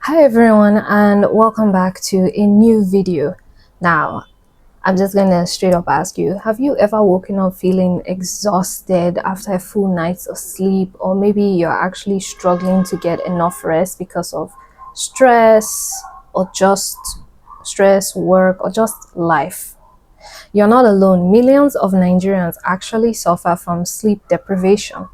Hi everyone, and welcome back to a new video. Now, I'm just gonna straight up ask you, have you ever woken up feeling exhausted after a full night of sleep, or maybe you're actually struggling to get enough rest because of stress, or just stress, work, or just life? You're not alone. Millions of Nigerians actually suffer from sleep deprivation,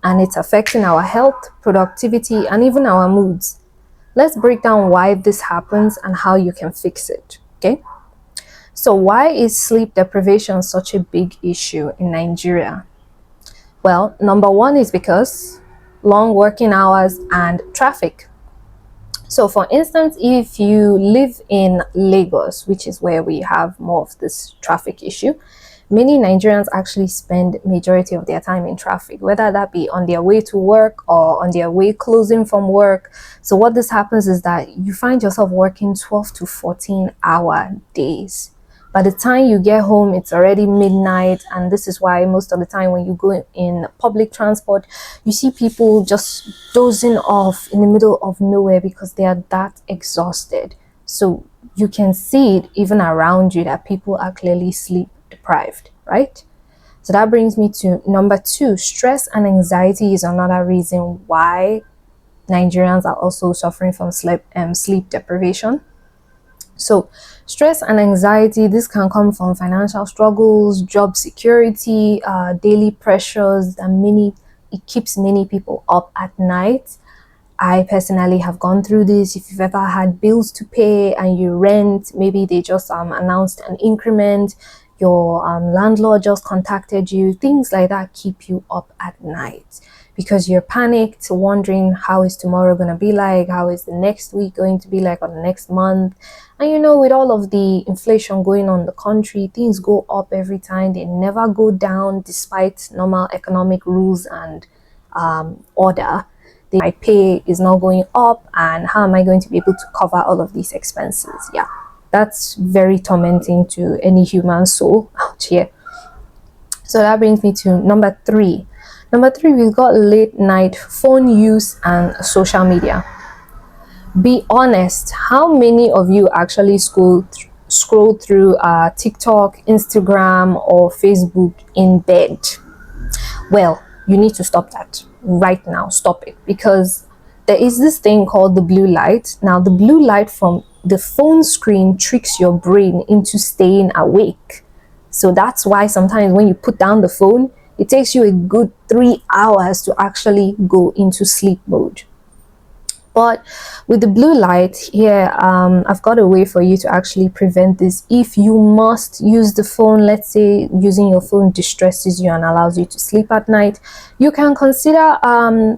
and it's affecting our health, productivity, and even our moods. Let's break down why this happens and how you can fix it. Okay. So, why is sleep deprivation such a big issue in Nigeria? Well, number one is because long working hours and traffic. So, for instance, if you live in Lagos, which is where we have more of this traffic issue, many Nigerians actually spend majority of their time in traffic, whether that be on their way to work or on their way closing from work. So what this happens is that you find yourself working 12 to 14-hour days. By the time you get home, it's already midnight, and this is why most of the time when you go in public transport, you see people just dozing off in the middle of nowhere because they are that exhausted. So you can see it even around you that people are clearly sleep deprived, right? So that brings me to number two. Stress and anxiety is another reason why Nigerians are also suffering from sleep deprivation. So stress and anxiety, this can come from financial struggles, job security, daily pressures, and it keeps many people up at night. I personally have gone through this. If you've ever had bills to pay and you rent, maybe they just announced an increment, your landlord just contacted you, things like that keep you up at night because you're panicked, wondering how is tomorrow going to be like, how is the next week going to be like, or the next month. And with all of the inflation going on in the country, things go up every time. They never go down despite normal economic rules and order. My pay is not going up, and how am I going to be able to cover all of these expenses? Yeah, that's very tormenting to any human soul out here. So that brings me to number three. Number three, we've got late night phone use and social media. Be honest, how many of you actually scroll through TikTok, Instagram, or Facebook in bed? Well, you need to stop that right now. Stop it, because there is this thing called the blue light. Now, the blue light from the phone screen tricks your brain into staying awake. So that's why sometimes when you put down the phone, it takes you a good 3 hours to actually go into sleep mode. But with the blue light here, I've got a way for you to actually prevent this. If you must use the phone, let's say using your phone distresses you and allows you to sleep at night, you can consider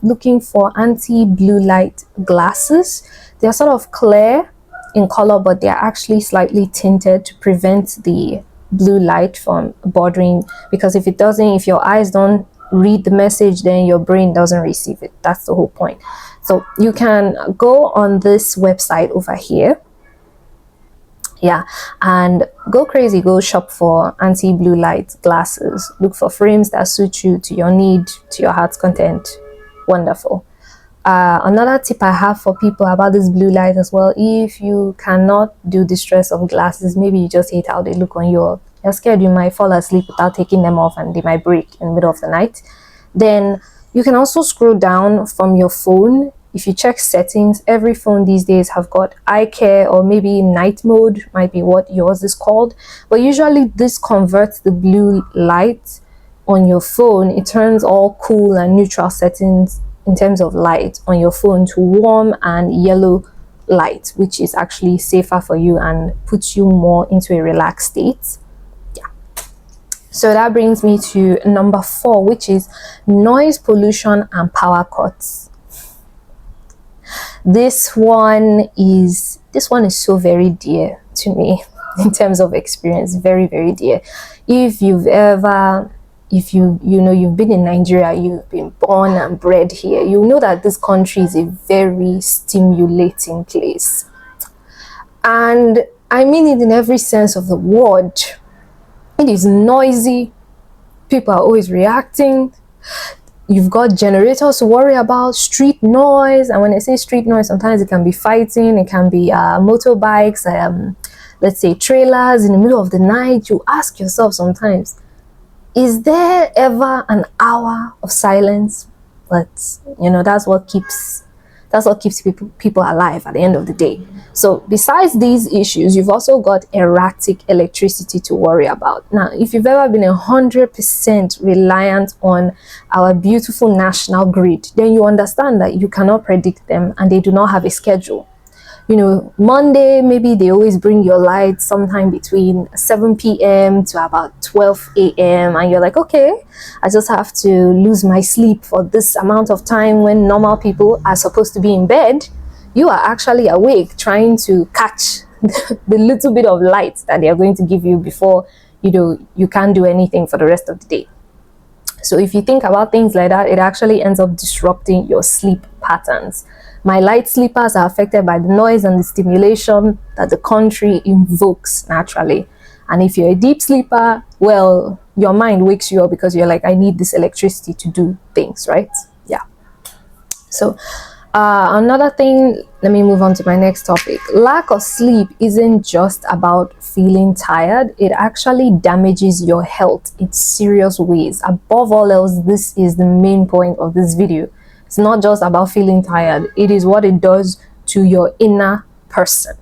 looking for anti-blue light glasses. They're sort of clear in color, but they're actually slightly tinted to prevent the blue light from bothering, because if your eyes don't read the message, then your brain doesn't receive it. That's the whole point. So you can go on this website over here, and go crazy, go shop for anti-blue light glasses. Look for frames that suit you, to your need, to your heart's content. Wonderful. Another tip I have for people about this blue light as well: if you cannot do the stress of glasses, maybe you just hate how they look on you, you're scared you might fall asleep without taking them off and they might break in the middle of the night, then you can also scroll down from your phone. If you check settings, every phone these days have got eye care, or maybe night mode might be what yours is called. But usually this converts the blue light on your phone. It turns all cool and neutral settings in terms of light on your phone to warm and yellow light, which is actually safer for you and puts you more into a relaxed state. So that brings me to number four, which is noise pollution and power cuts. This one is so very dear to me in terms of experience. Very, very dear. If you've been in Nigeria, you've been born and bred here, you know that this country is a very stimulating place. And I mean it in every sense of the word. It is noisy. People are always reacting. You've got generators to worry about, street noise. And when I say street noise, sometimes it can be fighting, it can be motorbikes, let's say trailers in the middle of the night. You ask yourself sometimes, is there ever an hour of silence? But that's what keeps people alive at the end of the day. So besides these issues, you've also got erratic electricity to worry about. Now, if you've ever been 100% reliant on our beautiful national grid, then you understand that you cannot predict them and they do not have a schedule. Monday, maybe they always bring your light sometime between 7 p.m. to about 12 a.m. And you're like, okay, I just have to lose my sleep for this amount of time when normal people are supposed to be in bed. You are actually awake trying to catch the little bit of light that they are going to give you before, you can't do anything for the rest of the day. So if you think about things like that, it actually ends up disrupting your sleep patterns. My light sleepers are affected by the noise and the stimulation that the country invokes naturally. And if you're a deep sleeper, well, your mind wakes you up because you're like, I need this electricity to do things, right? Yeah. So another thing, let me move on to my next topic. Lack of sleep isn't just about feeling tired. It actually damages your health in serious ways. Above all else, this is the main point of this video. It's not just about feeling tired. It is what it does to your inner person.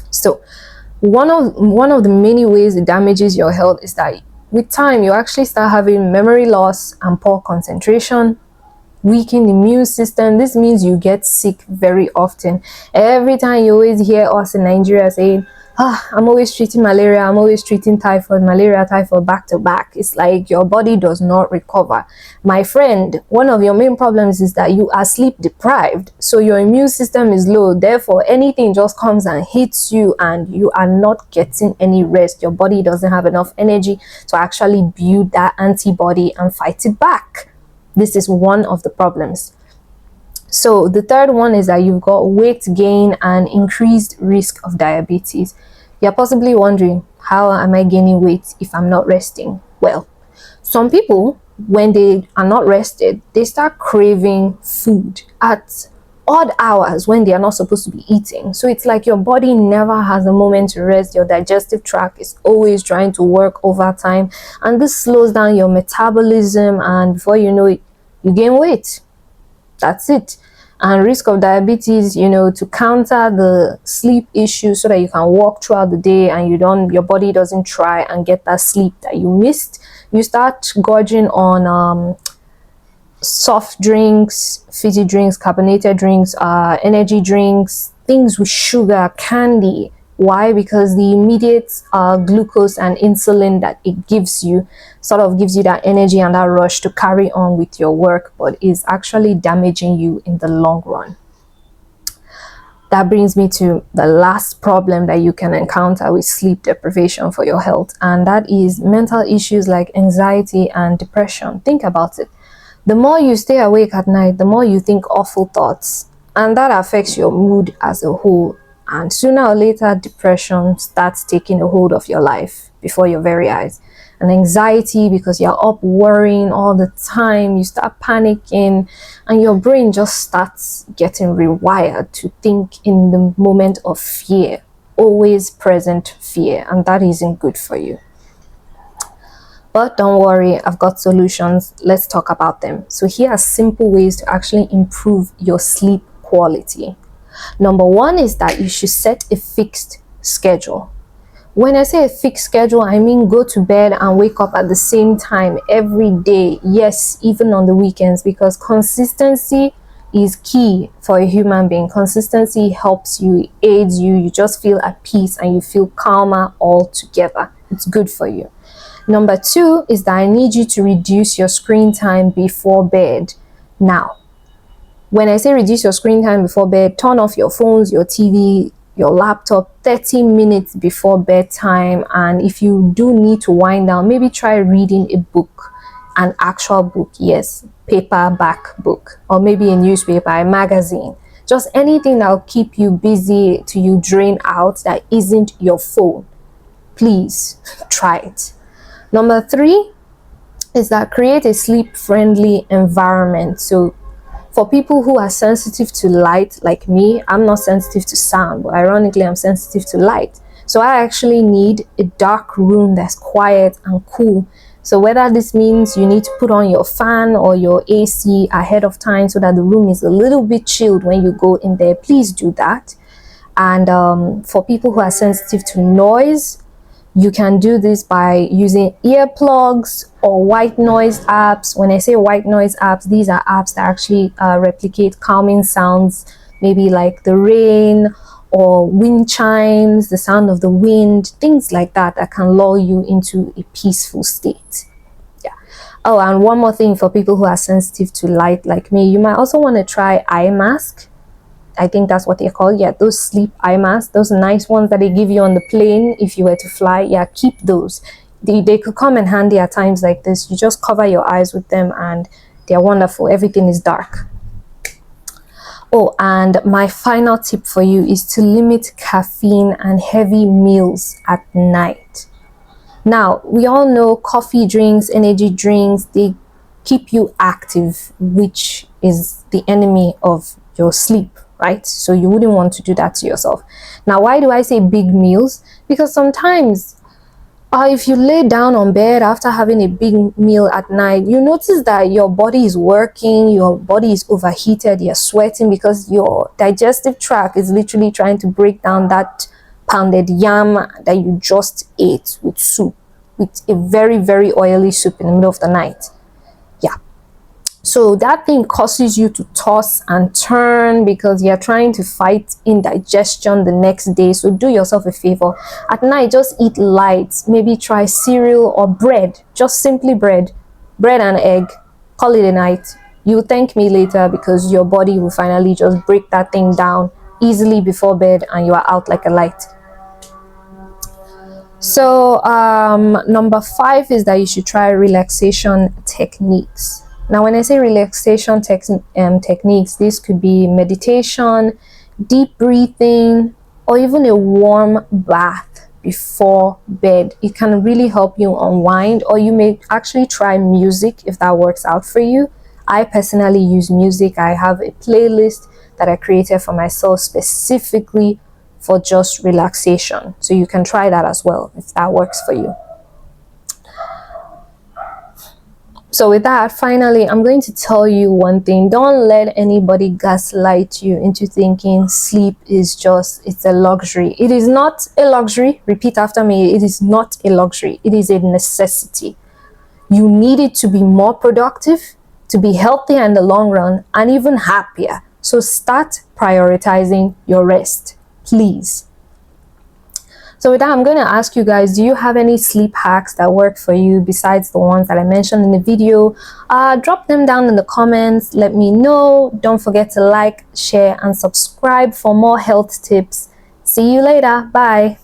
So one of the many ways it damages your health is that with time, you actually start having memory loss and poor concentration, weakened immune system. This means you get sick very often. Every time you always hear us in Nigeria saying, I'm always treating malaria, I'm always treating typhoid, malaria, typhoid back to back. It's like your body does not recover. My friend, one of your main problems is that you are sleep deprived. So your immune system is low. Therefore, anything just comes and hits you and you are not getting any rest. Your body doesn't have enough energy to actually build that antibody and fight it back. This is one of the problems. So the third one is that you've got weight gain and increased risk of diabetes. You're possibly wondering, how am I gaining weight if I'm not resting? Well, some people, when they are not rested, they start craving food at odd hours when they are not supposed to be eating. So it's like your body never has a moment to rest. Your digestive tract is always trying to work overtime, and this slows down your metabolism, and before you know it, you gain weight. That's it. And risk of diabetes, to counter the sleep issue so that you can walk throughout the day and your body doesn't try and get that sleep that you missed, you start gorging on soft drinks, fizzy drinks, carbonated drinks, energy drinks, things with sugar, candy. Why? Because the immediate glucose and insulin that it gives you sort of gives you that energy and that rush to carry on with your work, but is actually damaging you in the long run. That brings me to the last problem that you can encounter with sleep deprivation for your health, and that is mental issues like anxiety and depression. Think about it. The more you stay awake at night, the more you think awful thoughts, and that affects your mood as a whole. And sooner or later, depression starts taking a hold of your life before your very eyes. And anxiety, because you're up worrying all the time, you start panicking, and your brain just starts getting rewired to think in the moment of fear, always present fear, and that isn't good for you. But don't worry, I've got solutions. Let's talk about them. So here are simple ways to actually improve your sleep quality. Number one is that you should set a fixed schedule. When I say a fixed schedule, I mean go to bed and wake up at the same time every day. Yes, even on the weekends, because consistency is key for a human being. Consistency helps you, it aids you, you just feel at peace and you feel calmer altogether. It's good for you. Number two is that I need you to reduce your screen time before bed. Now, when I say reduce your screen time before bed, turn off your phones, your TV, your laptop 30 minutes before bedtime. And if you do need to wind down, maybe try reading a book, an actual book, yes, paperback book, or maybe a newspaper, a magazine. Just anything that will keep you busy till you drain out that isn't your phone. Please try it. Number three is that create a sleep friendly environment. So for people who are sensitive to light like me, I'm not sensitive to sound, but ironically I'm sensitive to light. So I actually need a dark room that's quiet and cool. So whether this means you need to put on your fan or your AC ahead of time so that the room is a little bit chilled when you go in there, please do that. And for people who are sensitive to noise, you can do this by using earplugs or white noise apps. When I say white noise apps, these are apps that actually replicate calming sounds, maybe like the rain or wind chimes, the sound of the wind, things like that, that can lull you into a peaceful state. Yeah. Oh, and one more thing for people who are sensitive to light like me, you might also want to try eye mask. I think that's what they're called. Yeah, those sleep eye masks, those nice ones that they give you on the plane if you were to fly. Yeah, keep those. They could come in handy at times like this. You just cover your eyes with them and they're wonderful. Everything is dark. Oh, and my final tip for you is to limit caffeine and heavy meals at night. Now, we all know coffee drinks, energy drinks, they keep you active, which is the enemy of your sleep, right? So you wouldn't want to do that to yourself. Now, why do I say big meals? Because sometimes if you lay down on bed after having a big meal at night, you notice that your body is working, your body is overheated, you're sweating because your digestive tract is literally trying to break down that pounded yam that you just ate with soup, with a very, very oily soup in the middle of the night. Yeah. So that thing causes you to toss and turn because you're trying to fight indigestion the next day. So do yourself a favor. At night, just eat light. Maybe try cereal or bread. Just simply bread. Bread and egg. Call it a night. You'll thank me later because your body will finally just break that thing down easily before bed and you are out like a light. So number 5 is that you should try relaxation techniques. Now, when I say relaxation techniques, this could be meditation, deep breathing, or even a warm bath before bed. It can really help you unwind, or you may actually try music if that works out for you. I personally use music. I have a playlist that I created for myself specifically for just relaxation. So you can try that as well if that works for you. So with that, finally, I'm going to tell you one thing. Don't let anybody gaslight you into thinking sleep is it's a luxury. It is not a luxury. Repeat after me. It is not a luxury. It is a necessity. You need it to be more productive, to be healthier in the long run, and even happier. So start prioritizing your rest, please. So with that, I'm going to ask you guys, do you have any sleep hacks that work for you besides the ones that I mentioned in the video? Drop them down in the comments. Let me know. Don't forget to like, share, and subscribe for more health tips. See you later. Bye.